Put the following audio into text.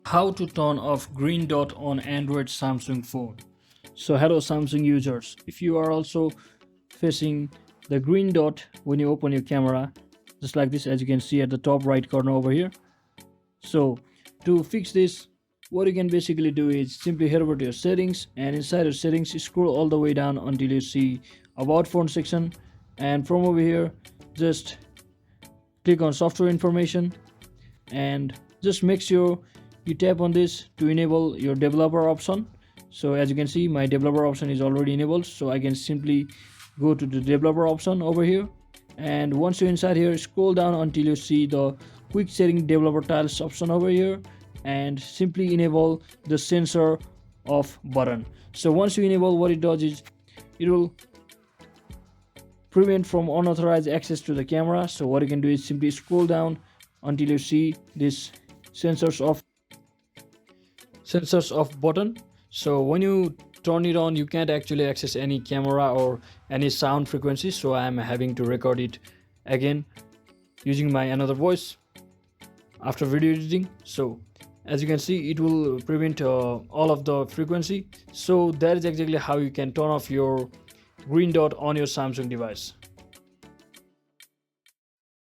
How to turn off green dot on Android Samsung phone. So hello Samsung users, if you are also facing the green dot when you open your camera, just like this, as you can see at the top right corner over here. So to fix this, what you can basically do is simply head over to your settings, and inside your settings scroll all the way down until you see about phone section, and from over here just click on software information, and just make sure you tap on this to enable your developer option. So as you can see, my developer option is already enabled, so I can simply go to the developer option over here, and once you're inside here, scroll down until you see the quick setting developer tiles option over here, and simply enable the sensor off button. So once you enable, what it does is it will prevent from unauthorized access to the camera. So what you can do is simply scroll down until you see this sensors off button. So when you turn it on, you can't actually access any camera or any sound frequency, so I am having to record it again using my another voice after video editing. So as you can see, it will prevent all of the frequency. So that is exactly how you can turn off your green dot on your Samsung device.